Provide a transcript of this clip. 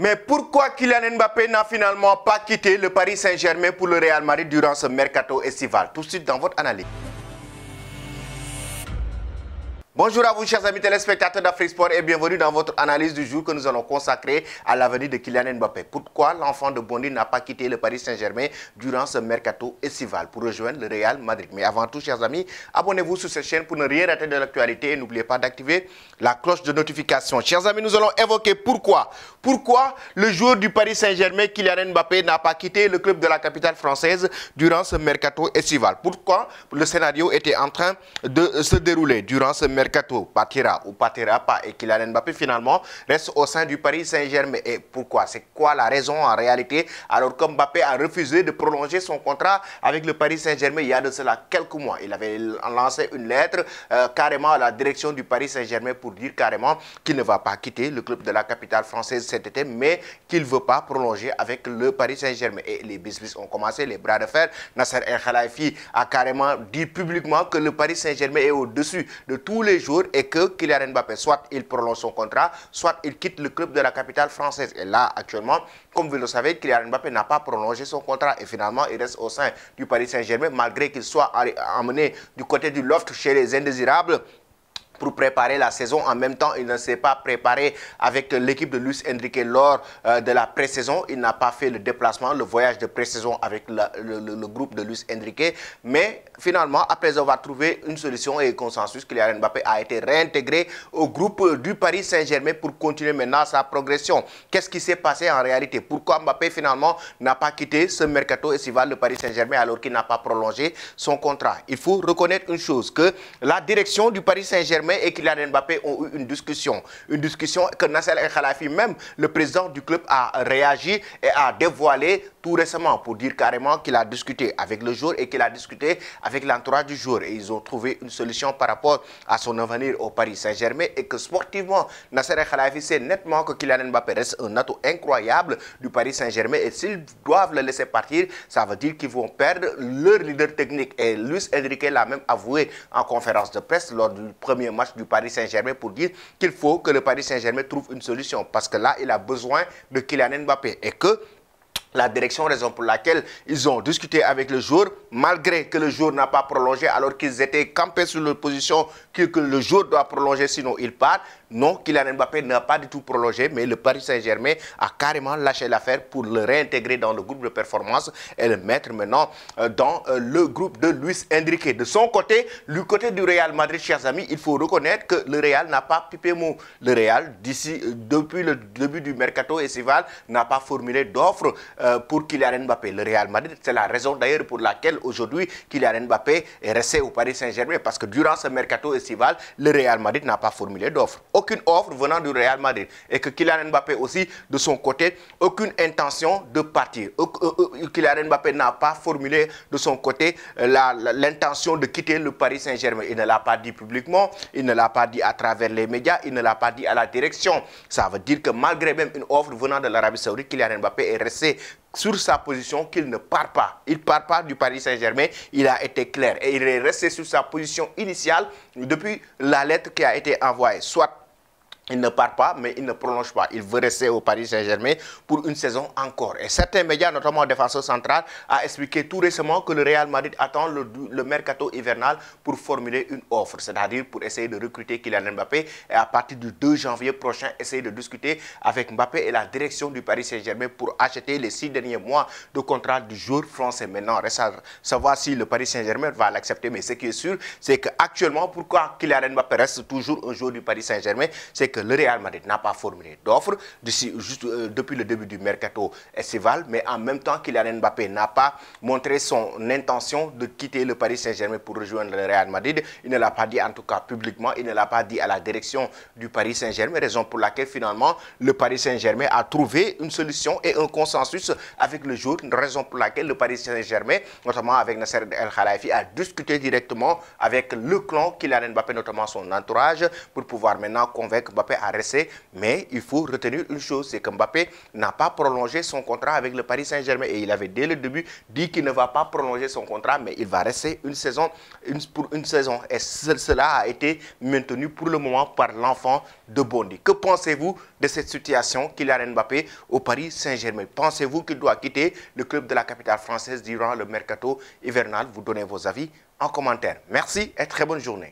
Mais pourquoi Kylian Mbappé n'a finalement pas quitté le Paris Saint-Germain pour le Real Madrid durant ce mercato estival? Tout de suite dans votre analyse. Bonjour à vous chers amis téléspectateurs d'Afrique Sport et bienvenue dans votre analyse du jour que nous allons consacrer à l'avenir de Kylian Mbappé. Pourquoi l'enfant de Bondy n'a pas quitté le Paris Saint-Germain durant ce mercato estival pour rejoindre le Real Madrid? Mais avant tout chers amis, abonnez-vous sur cette chaîne pour ne rien rater de l'actualité et n'oubliez pas d'activer la cloche de notification. Chers amis, nous allons évoquer pourquoi le joueur du Paris Saint-Germain Kylian Mbappé n'a pas quitté le club de la capitale française durant ce mercato estival. Pourquoi le scénario était en train de se dérouler durant ce mercato partira ou partira pas et Kylian Mbappé finalement reste au sein du Paris Saint-Germain. Et pourquoi? C'est quoi la raison en réalité? Alors que Mbappé a refusé de prolonger son contrat avec le Paris Saint-Germain il y a de cela quelques mois. Il avait lancé une lettre carrément à la direction du Paris Saint-Germain pour dire carrément qu'il ne va pas quitter le club de la capitale française cet été, mais qu'il ne veut pas prolonger avec le Paris Saint-Germain. Et les business ont commencé, les bras de fer. Nasser El Khelaifi a carrément dit publiquement que le Paris Saint-Germain est au-dessus de tous les jours et que Kylian Mbappé, soit il prolonge son contrat, soit il quitte le club de la capitale française. Et là, actuellement, comme vous le savez, Kylian Mbappé n'a pas prolongé son contrat et finalement, il reste au sein du Paris Saint-Germain malgré qu'il soit emmené du côté du loft chez les indésirables pour préparer la saison. En même temps, il ne s'est pas préparé avec l'équipe de Luis Enrique lors de la pré-saison. Il n'a pas fait le déplacement, le voyage de pré-saison avec le groupe de Luis Enrique. Mais finalement, après avoir trouvé une solution et un consensus, Kylian Mbappé a été réintégré au groupe du Paris Saint-Germain pour continuer maintenant sa progression. Qu'est-ce qui s'est passé en réalité? Pourquoi Mbappé finalement n'a pas quitté ce mercato estival le Paris Saint-Germain alors qu'il n'a pas prolongé son contrat? Il faut reconnaître une chose, que la direction du Paris Saint-Germain et Kylian Mbappé ont eu une discussion que Nasser El Khelaifi, même le président du club, a réagi et a dévoilé tout récemment pour dire carrément qu'il a discuté avec le joueur et qu'il a discuté avec l'entourage du joueur. Et ils ont trouvé une solution par rapport à son avenir au Paris Saint-Germain et que sportivement, Nasser El Khelaifi sait nettement que Kylian Mbappé reste un atout incroyable du Paris Saint-Germain et s'ils doivent le laisser partir, ça veut dire qu'ils vont perdre leur leader technique. Et Luis Enrique l'a même avoué en conférence de presse lors du premier match du Paris Saint-Germain pour dire qu'il faut que le Paris Saint-Germain trouve une solution parce que là, il a besoin de Kylian Mbappé et que la direction, raison pour laquelle ils ont discuté avec le joueur, malgré que le joueur n'a pas prolongé, alors qu'ils étaient campés sur leur position, que le joueur doit prolonger, sinon il part. Non, Kylian Mbappé n'a pas du tout prolongé, mais le Paris Saint-Germain a carrément lâché l'affaire pour le réintégrer dans le groupe de performance et le mettre maintenant dans le groupe de Luis Enrique. De son côté, du côté du Real Madrid, chers amis, il faut reconnaître que le Real n'a pas pipé mou. Le Real, depuis le début du mercato estival, n'a pas formulé d'offre pour Kylian Mbappé. Le Real Madrid, c'est la raison d'ailleurs pour laquelle aujourd'hui Kylian Mbappé est resté au Paris Saint-Germain, parce que durant ce mercato estival, le Real Madrid n'a pas formulé d'offre. Aucune offre venant du Real Madrid. Et que Kylian Mbappé aussi, de son côté, aucune intention de partir. Kylian Mbappé n'a pas formulé de son côté l'intention de quitter le Paris Saint-Germain. Il ne l'a pas dit publiquement, il ne l'a pas dit à travers les médias, il ne l'a pas dit à la direction. Ça veut dire que malgré même une offre venant de l'Arabie Saoudite, Kylian Mbappé est resté sur sa position qu'il ne part pas. Il ne part pas du Paris Saint-Germain, il a été clair. Et il est resté sur sa position initiale depuis la lettre qui a été envoyée. Soit il ne part pas, mais il ne prolonge pas. Il veut rester au Paris Saint-Germain pour une saison encore. Et certains médias, notamment le défenseur central, a expliqué tout récemment que le Real Madrid attend le mercato hivernal pour formuler une offre. C'est-à-dire pour essayer de recruter Kylian Mbappé. Et à partir du 2 janvier prochain, essayer de discuter avec Mbappé et la direction du Paris Saint-Germain pour acheter les 6 derniers mois de contrat du joueur français. Maintenant, reste à savoir si le Paris Saint-Germain va l'accepter. Mais ce qui est sûr, c'est qu'actuellement, pourquoi Kylian Mbappé reste toujours un joueur du Paris Saint-Germain, c'est que le Real Madrid n'a pas formulé d'offre depuis le début du mercato estival, mais en même temps Kylian Mbappé n'a pas montré son intention de quitter le Paris Saint-Germain pour rejoindre le Real Madrid. Il ne l'a pas dit en tout cas publiquement, il ne l'a pas dit à la direction du Paris Saint-Germain, raison pour laquelle finalement le Paris Saint-Germain a trouvé une solution et un consensus avec le joueur, raison pour laquelle le Paris Saint-Germain, notamment avec Nasser El Khelaifi, a discuté directement avec le clan Kylian Mbappé, notamment son entourage, pour pouvoir maintenant convaincre Mbappé Mbappé à rester, mais il faut retenir une chose, c'est que Mbappé n'a pas prolongé son contrat avec le Paris Saint-Germain et il avait dès le début dit qu'il ne va pas prolonger son contrat, mais il va rester pour une saison. Et cela a été maintenu pour le moment par l'enfant de Bondy. Que pensez-vous de cette situation Kylian Mbappé au Paris Saint-Germain? Pensez-vous qu'il doit quitter le club de la capitale française durant le mercato hivernal? Vous donnez vos avis en commentaire. Merci et très bonne journée.